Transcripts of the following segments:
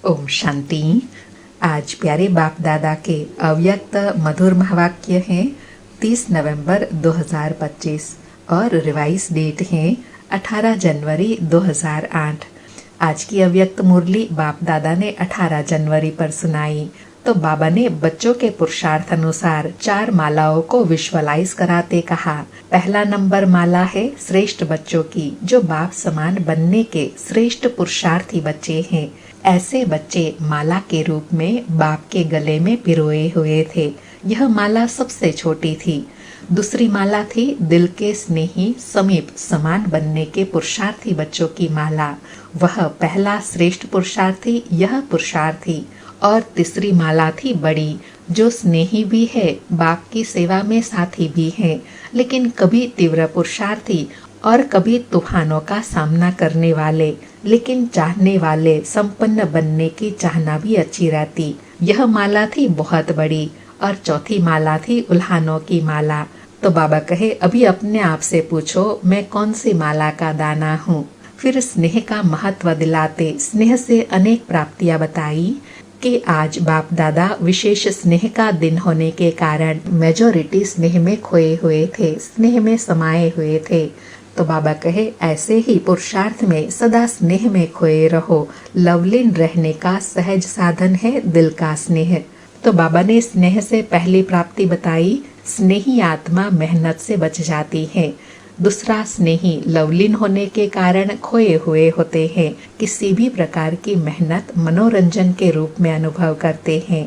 ओम शांति। आज प्यारे बाप दादा के अव्यक्त मधुर महावाक्य हैं 30 नवंबर 2025 और रिवाइज डेट है 18 जनवरी 2008। आज की अव्यक्त मुरली बाप दादा ने 18 जनवरी पर सुनाई। तो बाबा ने बच्चों के पुरुषार्थ अनुसार 4 मालाओं को विजुअलाइज कराते कहा। पहला नंबर माला है श्रेष्ठ बच्चों की, जो बाप समान बनने के श्रेष्ठ पुरुषार्थी बच्चे हैं। ऐसे बच्चे माला के रूप में बाप के गले में पिरोए हुए थे। यह माला सबसे छोटी थी। दूसरी माला थी दिल के स्नेही समीप समान बनने के पुरुषार्थी बच्चों की माला। वह पहला श्रेष्ठ पुरुषार्थी यह पुरुषार्थी। और तीसरी माला थी बड़ी, जो स्नेही भी है, बाप की सेवा में साथी भी है, लेकिन कभी तीव्र पुरुषार्थी और कभी तूफानों का सामना करने वाले, लेकिन चाहने वाले संपन्न बनने की चाहना भी अच्छी रहती। यह माला थी बहुत बड़ी। और चौथी माला थी उल्हानों की माला। तो बाबा कहे, अभी अपने आप से पूछो मैं कौन सी माला का दाना हूँ। फिर स्नेह का महत्व दिलाते स्नेह से अनेक प्राप्तियां बताई कि आज बाप दादा विशेष स्नेह का दिन होने के कारण मेजॉरिटी स्नेह में खोए हुए थे, स्नेह में समाये हुए थे। तो बाबा कहे, ऐसे ही पुरुषार्थ में सदा स्नेह में खोए रहो। लवलीन रहने का सहज साधन है दिल का स्नेह। तो बाबा ने स्नेह से पहली प्राप्ति बताई, स्नेही आत्मा मेहनत से बच जाती है। दूसरा, स्नेही लवलीन होने के कारण खोए हुए होते हैं, किसी भी प्रकार की मेहनत मनोरंजन के रूप में अनुभव करते हैं।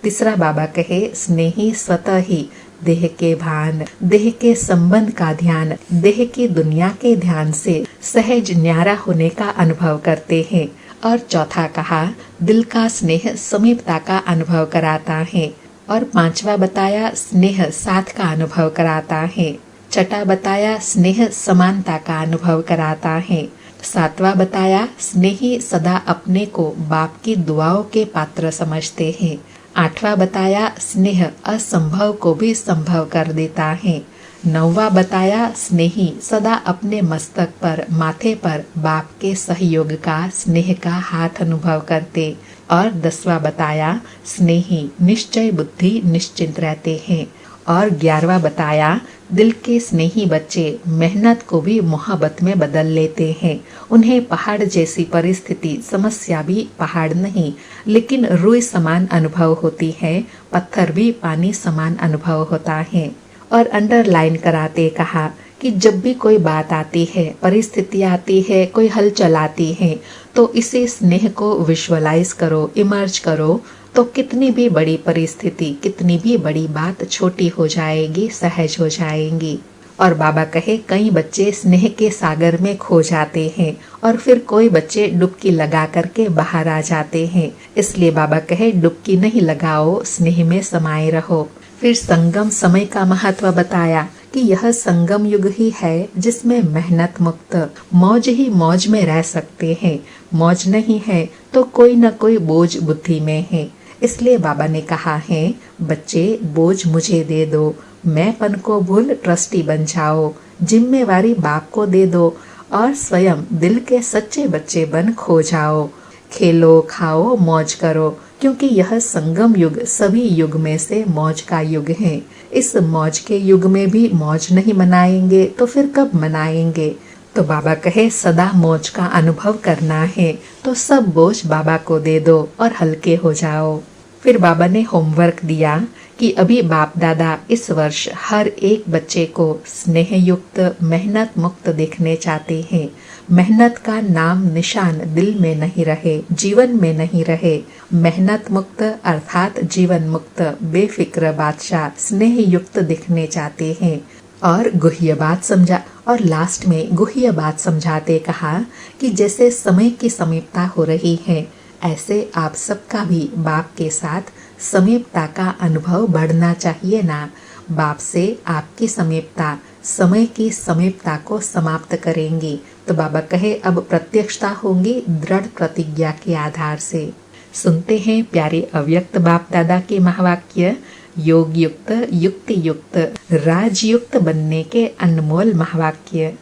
तीसरा, बाबा कहे, स्नेही स्वतः ही देह के भान, देह के संबंध का ध्यान, देह की दुनिया के ध्यान से सहज न्यारा होने का अनुभव करते हैं। और चौथा कहा, दिल का स्नेह समीपता का अनुभव कराता है। और पांचवा बताया, स्नेह साथ का अनुभव कराता है। छठा बताया, स्नेह समानता का अनुभव कराता है। सातवां बताया, स्नेही सदा अपने को बाप की दुआओं के पात्र समझते हैं। आठवां बताया, स्नेह असंभव को भी संभव कर देता है। नौवां बताया, स्नेही सदा अपने मस्तक पर, माथे पर बाप के सहयोग का, स्नेह का हाथ अनुभव करते। और 10वां बताया, स्नेही निश्चय बुद्धि निश्चिंत रहते हैं। और 11वां बताया, दिल के स्नेही बच्चे मेहनत को भी मोहब्बत में बदल लेते हैं। उन्हें पहाड़ जैसी परिस्थिति, समस्या भी पहाड़ नहीं, लेकिन रुई समान अनुभव होती है, पत्थर भी पानी समान अनुभव होता है। और अंडरलाइन कराते कहा कि जब भी कोई बात आती है, परिस्थिति आती है, कोई हलचल आती है, तो इसे स्नेह को विजुअलाइज करो, इमर्ज करो, तो कितनी भी बड़ी परिस्थिति, कितनी भी बड़ी बात छोटी हो जाएगी, सहज हो जाएंगी। और बाबा कहे, कई बच्चे स्नेह के सागर में खो जाते हैं और फिर कोई बच्चे डुबकी लगा करके बाहर आ जाते हैं। इसलिए बाबा कहे, डुबकी नहीं लगाओ, स्नेह में समाये रहो। फिर संगम समय का महत्व बताया कि यह संगम युग ही है जिसमें मेहनत मुक्त मौज ही मौज में रह सकते हैं। मौज नहीं है तो कोई न कोई बोझ बुद्धि में है। इसलिए बाबा ने कहा है, बच्चे बोझ मुझे दे दो, मैं पन को भूल ट्रस्टी बन जाओ, जिम्मेवारी बाप को दे दो और स्वयं दिल के सच्चे बच्चे बन खो जाओ। खेलो, खाओ, मौज करो, क्योंकि यह संगम युग सभी युग में से मौज का युग है। इस मौज के युग में भी मौज नहीं मनाएंगे तो फिर कब मनाएंगे। तो बाबा कहे, सदा मौज का अनुभव करना है तो सब बोझ बाबा को दे दो और हल्के हो जाओ। फिर बाबा ने होमवर्क दिया कि अभी बाप दादा इस वर्ष हर एक बच्चे को स्नेह युक्त, मेहनत मुक्त देखने चाहते हैं। मेहनत का नाम निशान दिल में नहीं रहे, जीवन में नहीं रहे। मेहनत मुक्त अर्थात जीवन मुक्त, बेफिक्र बादशाह स्नेह युक्त दिखने चाहते हैं। और गुह्य बात समझा, और लास्ट में गुह्य बात समझाते कहा कि जैसे समय की समीपता हो रही है, ऐसे आप सबका भी बाप के साथ समीपता का अनुभव बढ़ना चाहिए ना। बाप से आपकी समीपता समय की समीपता को समाप्त करेंगी। तो बाबा कहे, अब प्रत्यक्षता होंगी दृढ़ प्रतिज्ञा के आधार से। सुनते हैं प्यारे अव्यक्त बाप दादा के महावाक्य, योग युक्त, युक्ति युक्त, राजयुक्त बनने के अनमोल महावाक्य।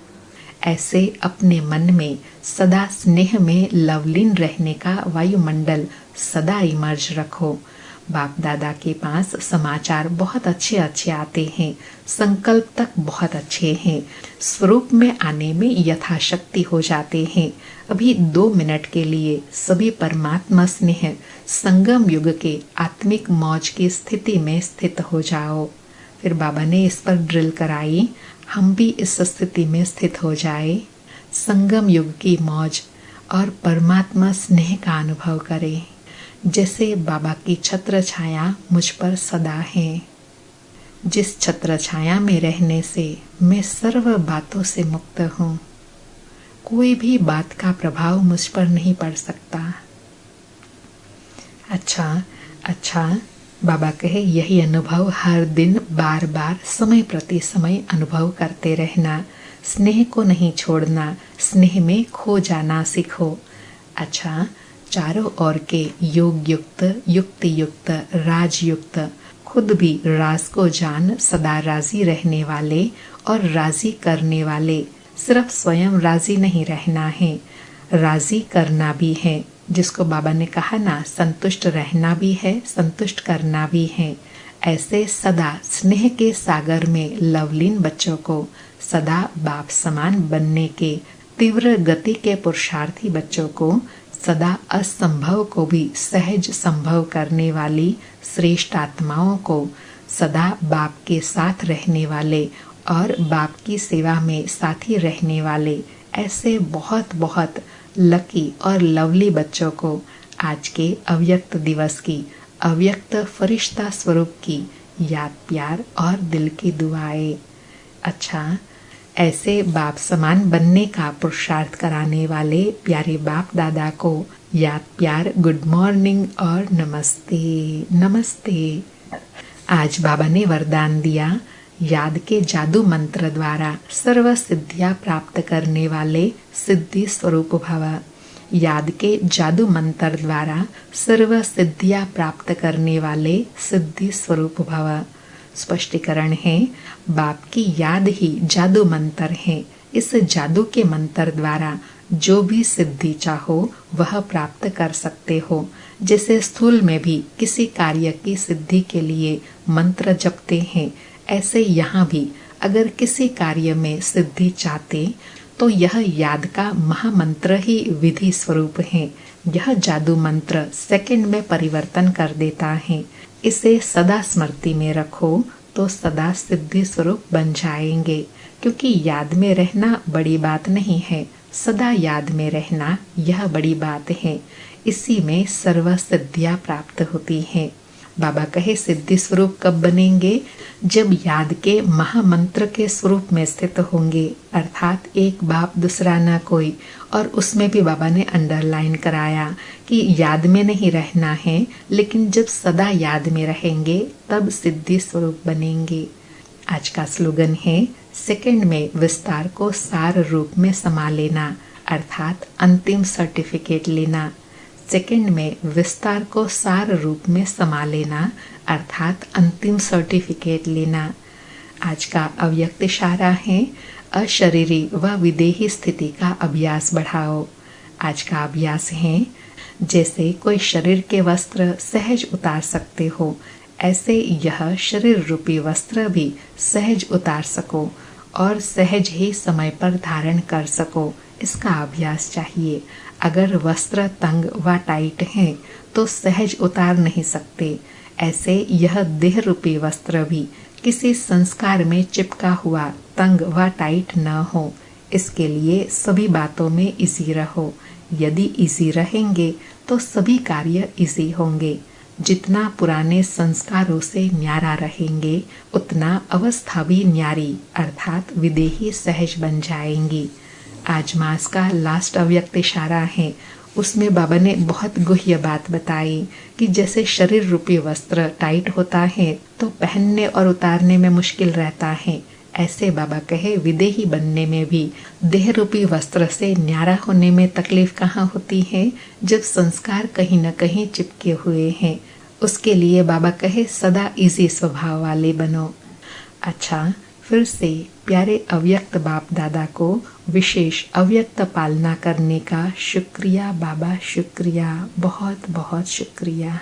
ऐसे अपने मन में सदा स्नेह में लवलीन रहने का वायुमंडल सदा इमर्ज रखो। बाप दादा के पास समाचार बहुत अच्छे अच्छे आते हैं, संकल्प तक बहुत अच्छे हैं, स्वरूप में आने में यथाशक्ति हो जाते हैं। अभी 2 मिनट के लिए सभी परमात्मा स्नेह संगम युग के आत्मिक मौज की स्थिति में स्थित हो जाओ। फिर बाबा ने इस पर ड्रिल कराई, हम भी इस स्थिति में स्थित हो जाए, संगम युग की मौज और परमात्मा स्नेह का अनुभव करें, जैसे बाबा की छत्र छाया मुझ पर सदा है। जिस छत्र छाया में रहने से मैं सर्व बातों से मुक्त हूँ, कोई भी बात का प्रभाव मुझ पर नहीं पड़ सकता। अच्छा, बाबा कहे यही अनुभव हर दिन बार बार समय प्रति समय अनुभव करते रहना, स्नेह को नहीं छोड़ना, स्नेह में खो जाना सीखो। अच्छा, चारों ओर के योग युक्त, युक्ति युक्त, राजयुक्त, खुद भी राज को जान सदा राजी रहने वाले और राजी करने वाले, सिर्फ स्वयं राजी नहीं रहना है, राजी करना भी है। जिसको बाबा ने कहा ना, संतुष्ट रहना भी है, संतुष्ट करना भी है। ऐसे सदा स्नेह के सागर में लवलीन बच्चों को, सदा बाप समान बनने के तीव्र गति के पुरुषार्थी बच्चों को, सदा असंभव को भी सहज संभव करने वाली श्रेष्ठ आत्माओं को, सदा बाप के साथ रहने वाले और बाप की सेवा में साथी रहने वाले ऐसे बहुत बहुत लकी और लवली बच्चों को आज के अव्यक्त दिवस की अव्यक्त फरिश्ता स्वरूप की याद प्यार और दिल की दुआएं। अच्छा, ऐसे बाप समान बनने का पुरुषार्थ कराने वाले प्यारे बाप दादा को याद प्यार, गुड मॉर्निंग और नमस्ते नमस्ते। आज बाबा ने वरदान दिया, याद के जादू मंत्र द्वारा सर्व सिद्धियां प्राप्त करने वाले सिद्धि स्वरूप भव। याद के जादू मंत्र द्वारा सर्व सिद्धियां प्राप्त करने वाले सिद्धि स्वरूप भव। स्पष्टीकरण है, बाप की याद ही जादू मंत्र है। इस जादू के मंत्र द्वारा जो भी सिद्धि चाहो वह प्राप्त कर सकते हो। जैसे स्थूल में भी किसी कार्य की सिद्धि के लिए मंत्र जपते हैं, ऐसे यहाँ भी अगर किसी कार्य में सिद्धि चाहते तो यह याद का महामंत्र ही विधि स्वरूप है। यह जादू मंत्र सेकंड में परिवर्तन कर देता है। इसे सदा स्मृति में रखो तो सदा सिद्धि स्वरूप बन जाएंगे। क्योंकि याद में रहना बड़ी बात नहीं है, सदा याद में रहना यह बड़ी बात है। इसी में सर्व सिद्धियां प्राप्त होती हैं। बाबा कहे सिद्धि स्वरूप कब बनेंगे? जब याद के महामंत्र के स्वरूप में स्थित होंगे, अर्थात एक बाप दूसरा न कोई। और उसमें भी बाबा ने अंडरलाइन कराया कि याद में नहीं रहना है, लेकिन जब सदा याद में रहेंगे तब सिद्धि स्वरूप बनेंगे। आज का स्लोगन है, सेकंड में विस्तार को सार रूप में समा लेना, अर्थात अंतिम सर्टिफिकेट लेना। सेकंड में विस्तार को सार रूप में समा लेना, अर्थात अंतिम सर्टिफिकेट लेना। आज का अव्यक्त इशारा है, अशरीरी व विदेही स्थिति का अभ्यास बढ़ाओ। आज का अभ्यास है, जैसे कोई शरीर के वस्त्र सहज उतार सकते हो, ऐसे यह शरीर रूपी वस्त्र भी सहज उतार सको और सहज ही समय पर धारण कर सको। इसका अभ्यास चाहिए। अगर वस्त्र तंग व टाइट हैं तो सहज उतार नहीं सकते, ऐसे यह देह रूपी वस्त्र भी किसी संस्कार में चिपका हुआ तंग व टाइट न हो। इसके लिए सभी बातों में इजी रहो। यदि इजी रहेंगे तो सभी कार्य इजी होंगे। जितना पुराने संस्कारों से न्यारा रहेंगे, उतना अवस्था भी न्यारी अर्थात विदेही सहज बन जाएंगी। आज मास का लास्ट अव्यक्त इशारा है। उसमें बाबा ने बहुत गुह्य बात बताई कि जैसे शरीर रूपी वस्त्र टाइट होता है तो पहनने और उतारने में मुश्किल रहता है, ऐसे बाबा कहे विदेही बनने में भी देह रूपी वस्त्र से न्यारा होने में तकलीफ कहाँ होती है, जब संस्कार कहीं न कहीं चिपके हुए हैं। उसके लिए बाबा कहे सदा इजी स्वभाव वाले बनो। अच्छा, फिर से प्यारे अव्यक्त बाप दादा को विशेष अव्यक्त पालना करने का शुक्रिया बाबा, शुक्रिया, बहुत बहुत शुक्रिया।